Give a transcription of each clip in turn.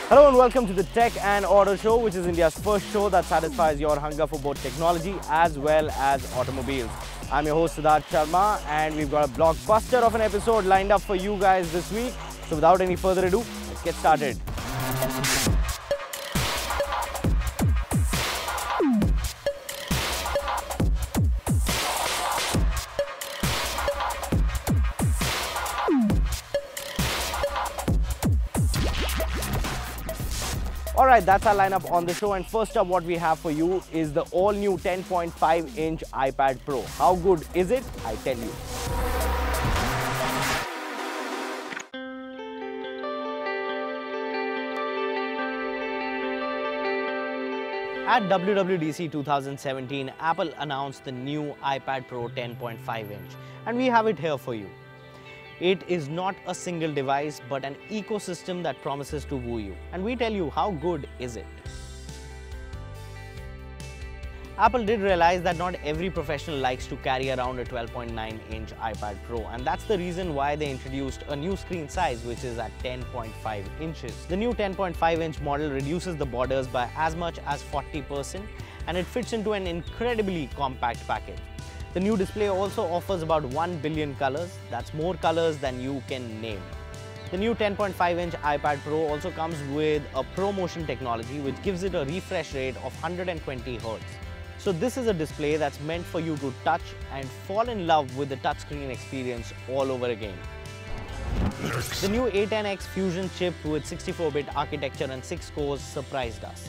Hello and welcome to the Tech and Auto Show, which is India's first show that satisfies your hunger for both technology as well as automobiles. I'm your host Siddharth Sharma and we've got a blockbuster of an episode lined up for you guys this week. So without any further ado, let's get started. Alright, that's our lineup on the show, and first up what we have for you is the all-new 10.5-inch iPad Pro. How good is it? I tell you. At WWDC 2017, Apple announced the new iPad Pro 10.5-inch, and we have it here for you. It is not a single device, but an ecosystem that promises to woo you. And we tell you, how good is it? Apple did realize that not every professional likes to carry around a 12.9-inch iPad Pro, and that's the reason why they introduced a new screen size, which is at 10.5 inches. The new 10.5-inch model reduces the borders by as much as 40%, and it fits into an incredibly compact package. The new display also offers about 1 billion colors. That's more colors than you can name. The new 10.5-inch iPad Pro also comes with a ProMotion technology, which gives it a refresh rate of 120 Hz. So this is a display that's meant for you to touch and fall in love with the touchscreen experience all over again. The new A10X Fusion chip with 64-bit architecture and 6 cores surprised us.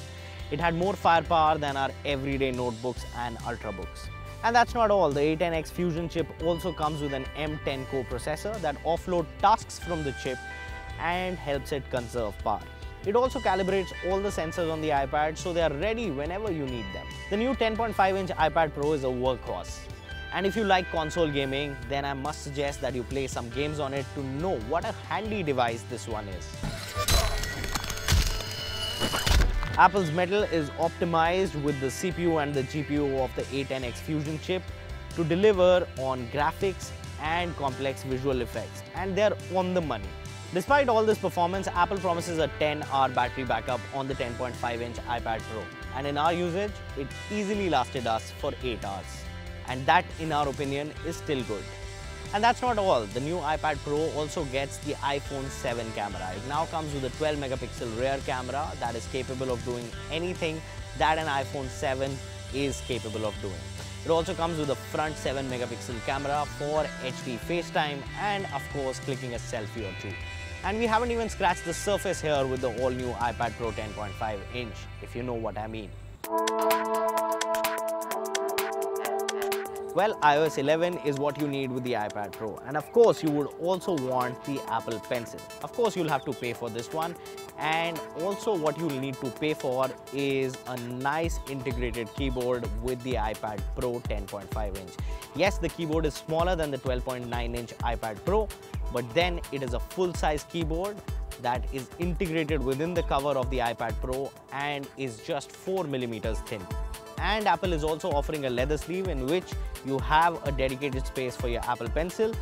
It had more firepower than our everyday notebooks and ultrabooks. And that's not all. The A10X Fusion chip also comes with an M10 core processor that offloads tasks from the chip and helps it conserve power. It also calibrates all the sensors on the iPad so they are ready whenever you need them. The new 10.5-inch iPad Pro is a workhorse. And if you like console gaming, then I must suggest that you play some games on it to know what a handy device this one is. Apple's Metal is optimized with the CPU and the GPU of the A10X Fusion chip to deliver on graphics and complex visual effects, and they're on the money. Despite all this performance, Apple promises a 10-hour battery backup on the 10.5-inch iPad Pro, and in our usage, it easily lasted us for 8 hours. And that, in our opinion, is still good. And that's not all. The new iPad Pro also gets the iPhone 7 camera. It now comes with a 12-megapixel rear camera that is capable of doing anything that an iPhone 7 is capable of doing. It also comes with a front 7-megapixel camera for HD FaceTime and, of course, clicking a selfie or two. And we haven't even scratched the surface here with the all-new iPad Pro 10.5-inch, if you know what I mean. Well, iOS 11 is what you need with the iPad Pro, and of course you would also want the Apple Pencil. Of course you'll have to pay for this one, and also what you'll need to pay for is a nice integrated keyboard with the iPad Pro 10.5-inch. Yes, the keyboard is smaller than the 12.9-inch iPad Pro, but then it is a full-size keyboard that is integrated within the cover of the iPad Pro and is just 4mm thin. And Apple is also offering a leather sleeve in which you have a dedicated space for your Apple Pencil,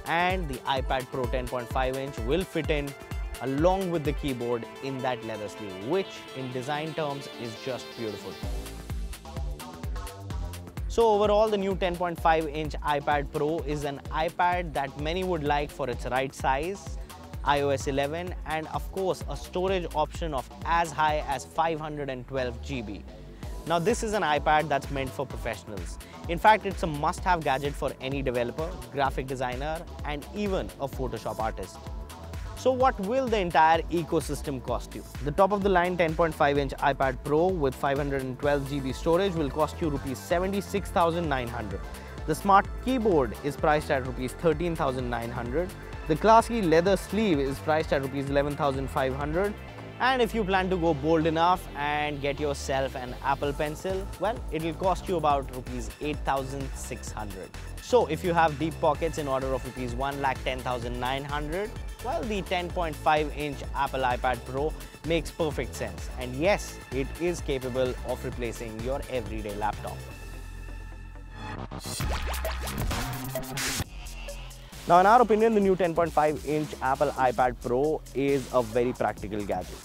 and the iPad Pro 10.5-inch will fit in along with the keyboard in that leather sleeve, which in design terms is just beautiful. So overall, the new 10.5-inch iPad Pro is an iPad that many would like for its right size, iOS 11, and of course a storage option of as high as 512 GB. Now this is an iPad that's meant for professionals. In fact, it's a must-have gadget for any developer, graphic designer, and even a Photoshop artist. So what will the entire ecosystem cost you? The top-of-the-line 10.5-inch iPad Pro with 512 GB storage will cost you Rs 76,900. The smart keyboard is priced at Rs 13,900. The classy leather sleeve is priced at Rs 11,500. And if you plan to go bold enough and get yourself an Apple Pencil, well, it will cost you about Rs 8,600. So if you have deep pockets in order of Rs 1,10,900, well, the 10.5-inch Apple iPad Pro makes perfect sense. And yes, it is capable of replacing your everyday laptop. Now, in our opinion, the new 10.5-inch Apple iPad Pro is a very practical gadget.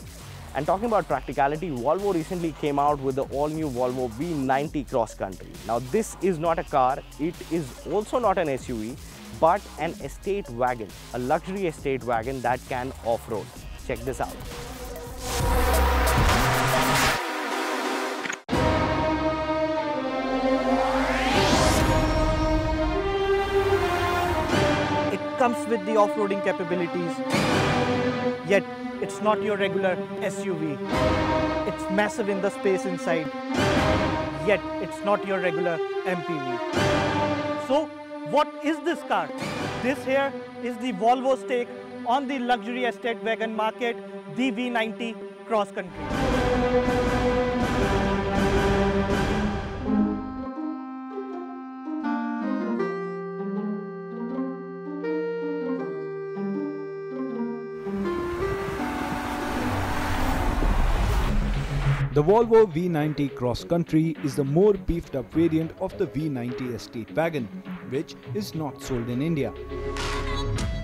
And talking about practicality, Volvo recently came out with the all-new Volvo V90 Cross Country. Now this is not a car, it is also not an SUV, but an estate wagon, a luxury estate wagon that can off-road. Check this out. Comes with the off-roading capabilities, yet it's not your regular SUV. It's massive in the space inside, yet it's not your regular MPV. So what is this car? This here is the Volvo's take on the luxury estate wagon market, the V90 Cross Country. The Volvo V90 Cross Country is the more beefed up variant of the V90 estate wagon, which is not sold in India.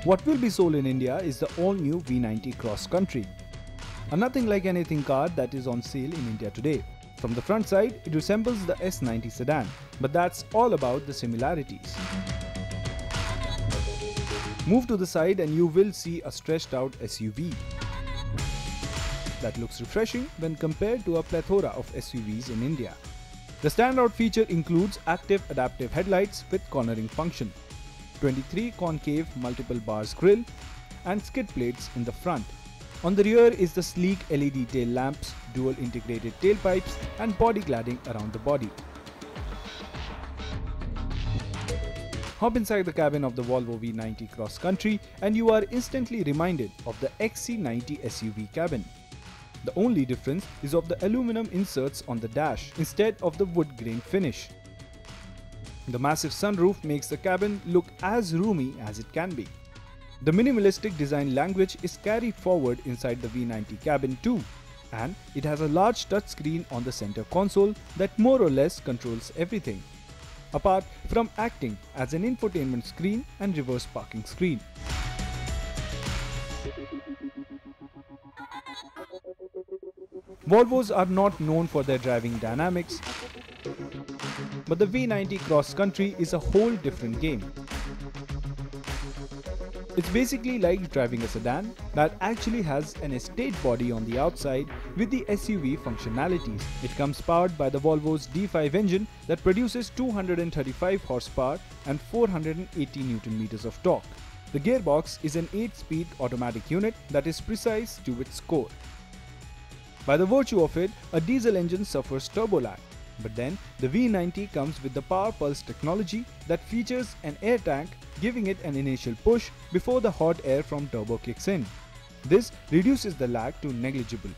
What will be sold in India is the all-new V90 Cross Country, a nothing like anything car that is on sale in India today. From the front side, it resembles the S90 sedan, but that's all about the similarities. Move to the side and you will see a stretched out SUV. That looks refreshing when compared to a plethora of SUVs in India. The standout feature includes active adaptive headlights with cornering function, 23 concave multiple bars grille, and skid plates in the front. On the rear is the sleek LED tail lamps, dual integrated tailpipes, and body cladding around the body. Hop inside the cabin of the Volvo V90 Cross Country and you are instantly reminded of the XC90 SUV cabin. The only difference is of the aluminum inserts on the dash instead of the wood grain finish. The massive sunroof makes the cabin look as roomy as it can be. The minimalistic design language is carried forward inside the V90 cabin too, and it has a large touchscreen on the center console that more or less controls everything, apart from acting as an infotainment screen and reverse parking screen. Volvos are not known for their driving dynamics, but the V90 Cross Country is a whole different game. It's basically like driving a sedan that actually has an estate body on the outside with the SUV functionalities. It comes powered by the Volvo's D5 engine that produces 235 horsepower and 480 Nm of torque. The gearbox is an 8-speed automatic unit that is precise to its core. By the virtue of it, a diesel engine suffers turbo lag. But then, the V90 comes with the Power Pulse technology that features an air tank, giving it an initial push before the hot air from turbo kicks in. This reduces the lag to negligible.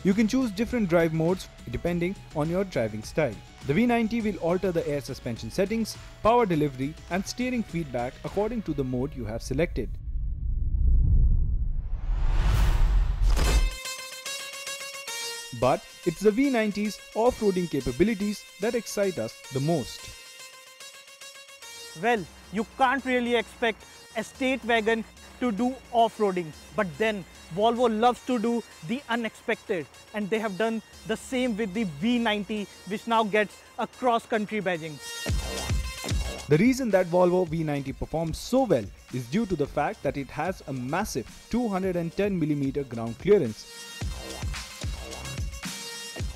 You can choose different drive modes depending on your driving style. The V90 will alter the air suspension settings, power delivery, and steering feedback according to the mode you have selected. But it's the V90's off-roading capabilities that excite us the most. Well, you can't really expect a estate wagon to do off-roading, but then Volvo loves to do the unexpected, and they have done the same with the V90, which now gets a cross-country badging. The reason that Volvo V90 performs so well is due to the fact that it has a massive 210mm ground clearance.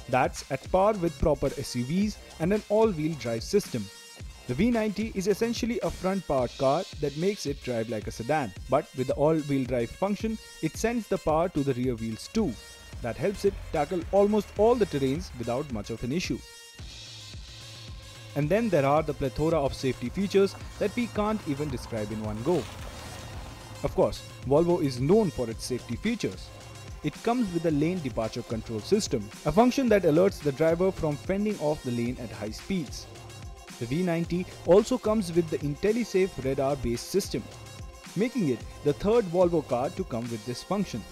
That's at par with proper SUVs and an all-wheel drive system. The V90 is essentially a front-powered car that makes it drive like a sedan, but with the all-wheel drive function, it sends the power to the rear wheels too. That helps it tackle almost all the terrains without much of an issue. And then there are the plethora of safety features that we can't even describe in one go. Of course, Volvo is known for its safety features. It comes with a lane departure control system, a function that alerts the driver from fending off the lane at high speeds. The V90 also comes with the IntelliSafe radar-based system, making it the third Volvo car to come with this function.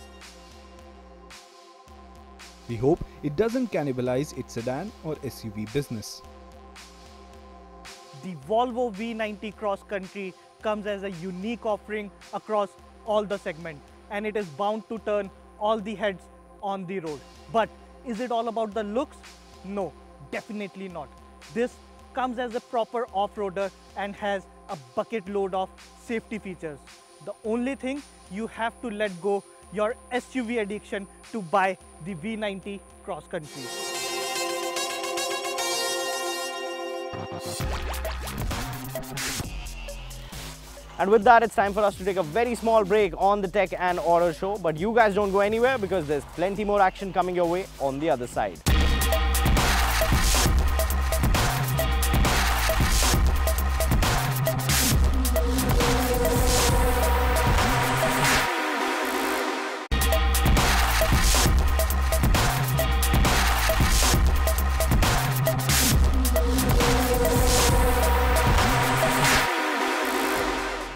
We hope it doesn't cannibalize its sedan or SUV business. The Volvo V90 Cross Country comes as a unique offering across all the segment, and it is bound to turn all the heads on the road. But is it all about the looks? No, definitely not. This comes as a proper off-roader and has a bucket load of safety features. The only thing, you have to let go your SUV addiction to buy the V90 cross country. And with that, it's time for us to take a very small break on the Tech and Auto Show. But you guys don't go anywhere because there's plenty more action coming your way on the other side.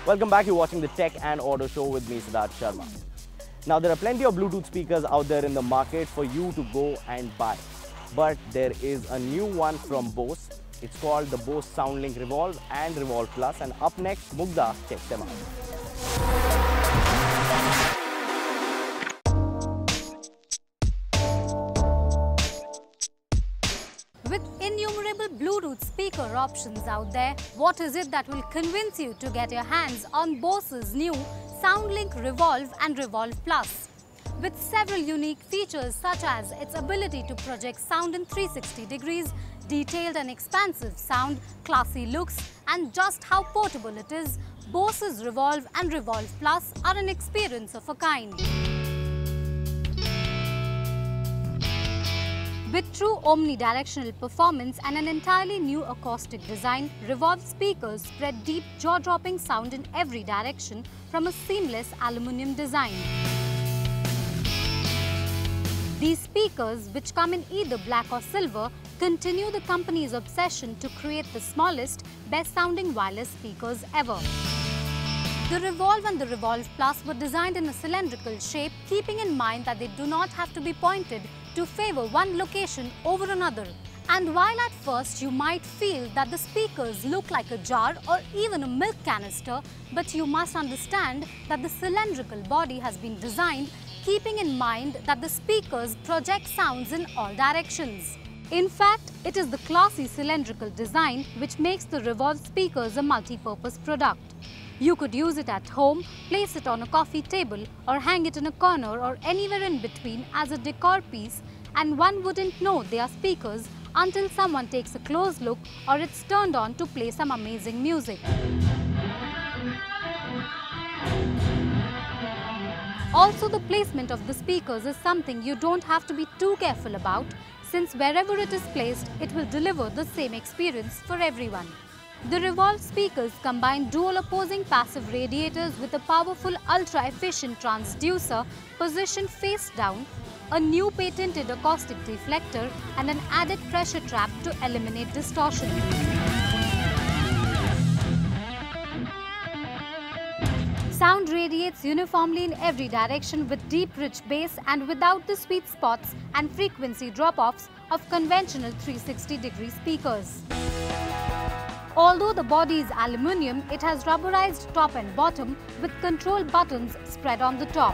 Welcome back, you're watching the Tech and Auto Show with me, Siddharth Sharma. Now, there are plenty of Bluetooth speakers out there in the market for you to go and buy. But there is a new one from Bose. It's called the Bose SoundLink Revolve and Revolve Plus. And up next, Mugdha checks them out. With innumerable Bluetooth speaker options out there, what is it that will convince you to get your hands on Bose's new SoundLink Revolve and Revolve Plus? With several unique features such as its ability to project sound in 360 degrees, detailed and expansive sound, classy looks, and just how portable it is, Bose's Revolve and Revolve Plus are an experience of a kind. With true omnidirectional performance and an entirely new acoustic design, Revolve speakers spread deep, jaw-dropping sound in every direction from a seamless aluminium design. These speakers, which come in either black or silver, continue the company's obsession to create the smallest, best-sounding wireless speakers ever. The Revolve and the Revolve Plus were designed in a cylindrical shape, keeping in mind that they do not have to be pointed to favor one location over another. And while at first you might feel that the speakers look like a jar or even a milk canister, but you must understand that the cylindrical body has been designed keeping in mind that the speakers project sounds in all directions. In fact, it is the classy cylindrical design which makes the Revolve speakers a multi-purpose product. You could use it at home, place it on a coffee table, or hang it in a corner or anywhere in between as a decor piece, and one wouldn't know they are speakers until someone takes a close look or it's turned on to play some amazing music. Also, the placement of the speakers is something you don't have to be too careful about, since wherever it is placed, it will deliver the same experience for everyone. The Revolve speakers combine dual opposing passive radiators with a powerful ultra-efficient transducer positioned face down, a new patented acoustic deflector, and an added pressure trap to eliminate distortion. Sound radiates uniformly in every direction with deep, rich bass and without the sweet spots and frequency drop-offs of conventional 360-degree speakers. Although the body is aluminium, it has rubberized top and bottom with control buttons spread on the top.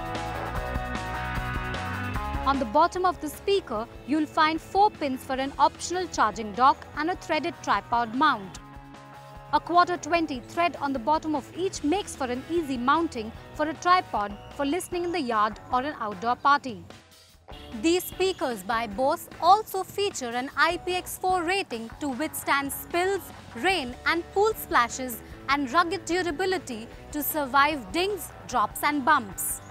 On the bottom of the speaker, you'll find 4 pins for an optional charging dock and a threaded tripod mount. A 1/4-20 thread on the bottom of each makes for an easy mounting for a tripod for listening in the yard or an outdoor party. These speakers by Bose also feature an IPX4 rating to withstand spills, rain and pool splashes, and rugged durability to survive dings, drops and bumps.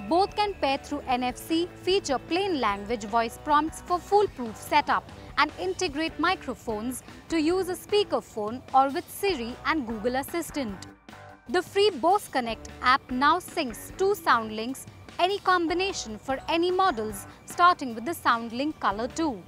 Both can pair through NFC, feature plain language voice prompts for foolproof setup, and integrate microphones to use a speakerphone or with Siri and Google Assistant. The free Bose Connect app now syncs 2 SoundLinks, any combination for any models, starting with the SoundLink Color 2.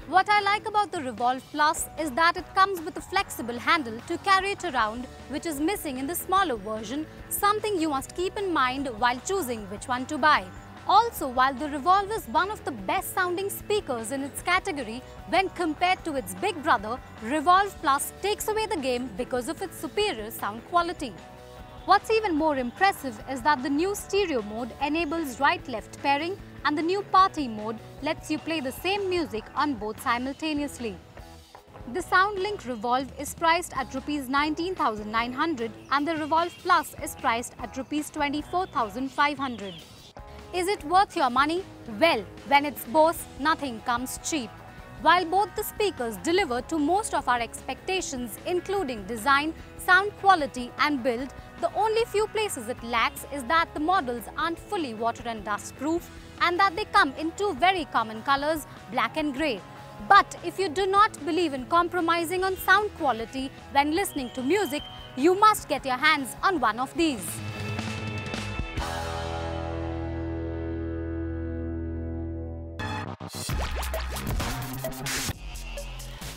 What I like about the Revolve Plus is that it comes with a flexible handle to carry it around, which is missing in the smaller version, something you must keep in mind while choosing which one to buy. Also, while the Revolve is one of the best sounding speakers in its category when compared to its big brother, Revolve Plus takes away the game because of its superior sound quality. What's even more impressive is that the new stereo mode enables right-left pairing, and the new party mode lets you play the same music on both simultaneously. The SoundLink Revolve is priced at Rs 19,900 and the Revolve Plus is priced at Rs 24,500. Is it worth your money? Well, when it's Bose, nothing comes cheap. While both the speakers deliver to most of our expectations, including design, sound quality and build, the only few places it lacks is that the models aren't fully water and dust proof and that they come in two very common colors, black and grey. But if you do not believe in compromising on sound quality when listening to music, you must get your hands on one of these.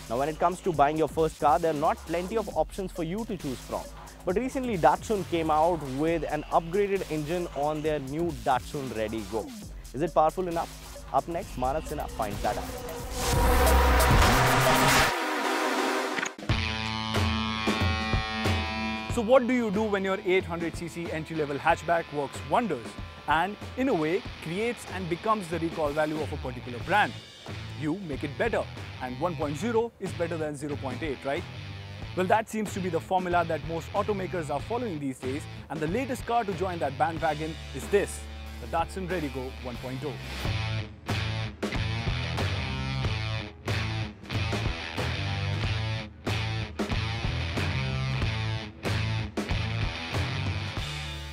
Now when it comes to buying your first car, there are not plenty of options for you to choose from. But recently Datsun came out with an upgraded engine on their new Datsun Redi-Go. Is it powerful enough? Up next, Manav Sinha finds that out. So what do you do when your 800cc entry-level hatchback works wonders and, in a way, creates and becomes the recall value of a particular brand? You make it better, and 1.0 is better than 0.8, right? Well, that seems to be the formula that most automakers are following these days, and the latest car to join that bandwagon is this, the Datsun Redi-Go 1.0.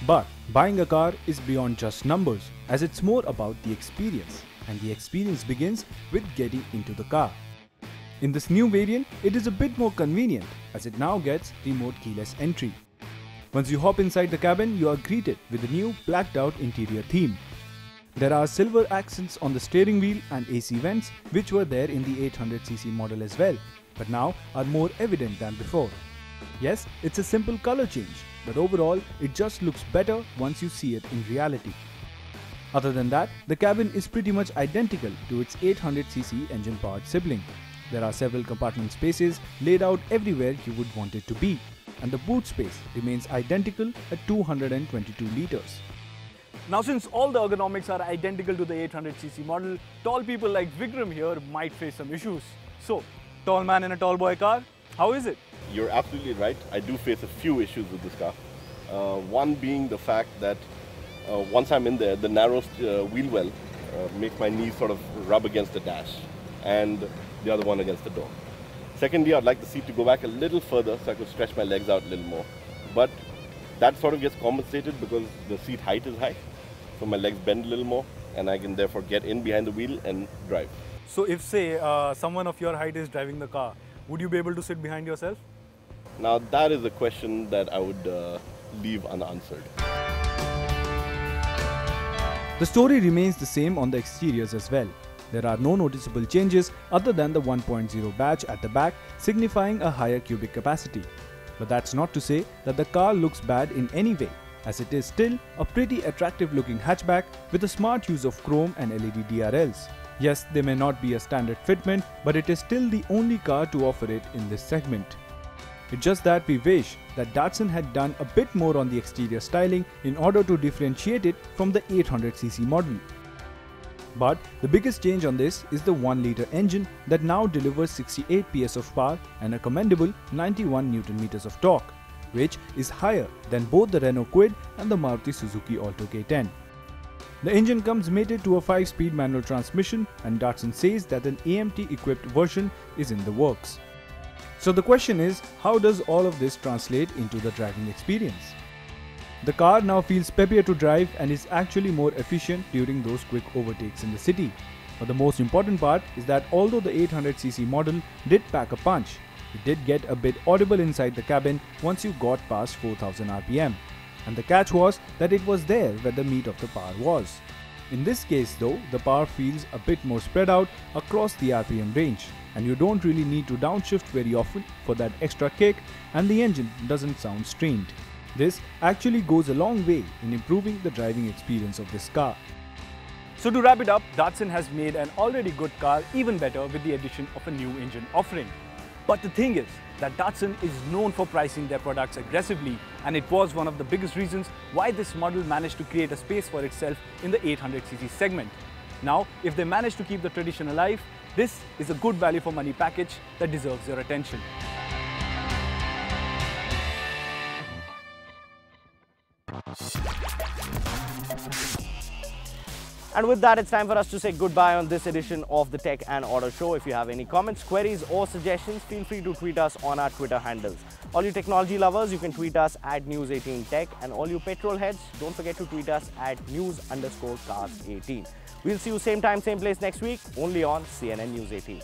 But buying a car is beyond just numbers, as it's more about the experience, and the experience begins with getting into the car. In this new variant, it is a bit more convenient, as it now gets remote keyless entry. Once you hop inside the cabin, you are greeted with the new blacked out interior theme. There are silver accents on the steering wheel and AC vents, which were there in the 800cc model as well, but now are more evident than before. Yes, it's a simple color change, but overall it just looks better once you see it in reality. Other than that, the cabin is pretty much identical to its 800cc engine-powered sibling. There are several compartment spaces laid out everywhere you would want it to be, and the boot space remains identical at 222 litres. Now, since all the ergonomics are identical to the 800cc model, tall people like Vikram here might face some issues. So, tall man in a tall boy car, how is it? You're absolutely right. I do face a few issues with this car. One being the fact that once I'm in there, the narrow wheel well makes my knees sort of rub against the dash and the other one against the door. Secondly, I'd like the seat to go back a little further so I could stretch my legs out a little more. But that sort of gets compensated because the seat height is high. So my legs bend a little more and I can therefore get in behind the wheel and drive. So if, say, someone of your height is driving the car, would you be able to sit behind yourself? Now that is a question that I would leave unanswered. The story remains the same on the exteriors as well. There are no noticeable changes other than the 1.0 badge at the back, signifying a higher cubic capacity. But that's not to say that the car looks bad in any way, as it is still a pretty attractive looking hatchback with a smart use of chrome and LED DRLs. Yes, they may not be a standard fitment, but it is still the only car to offer it in this segment. It's just that we wish that Datsun had done a bit more on the exterior styling in order to differentiate it from the 800cc model. But the biggest change on this is the 1-litre engine that now delivers 68 PS of power and a commendable 91 Nm of torque, which is higher than both the Renault Kwid and the Maruti Suzuki Alto K10. The engine comes mated to a 5-speed manual transmission, and Datsun says that an AMT-equipped version is in the works. So the question is, how does all of this translate into the driving experience? The car now feels peppier to drive and is actually more efficient during those quick overtakes in the city. But the most important part is that although the 800cc model did pack a punch, it did get a bit audible inside the cabin once you got past 4000 RPM. And the catch was that it was there where the meat of the power was. In this case though, the power feels a bit more spread out across the RPM range, and you don't really need to downshift very often for that extra kick, and the engine doesn't sound strained. This actually goes a long way in improving the driving experience of this car. So to wrap it up, Datsun has made an already good car even better with the addition of a new engine offering. But the thing is that Datsun is known for pricing their products aggressively, and it was one of the biggest reasons why this model managed to create a space for itself in the 800cc segment. Now, if they manage to keep the tradition alive, this is a good value for money package that deserves your attention. And with that, it's time for us to say goodbye on this edition of the Tech and Auto Show. If you have any comments, queries or suggestions, feel free to tweet us on our Twitter handles. All you technology lovers, you can tweet us at News18Tech, and all you petrol heads, don't forget to tweet us at News_Cars18. We'll see you same time, same place next week, only on CNN News 18.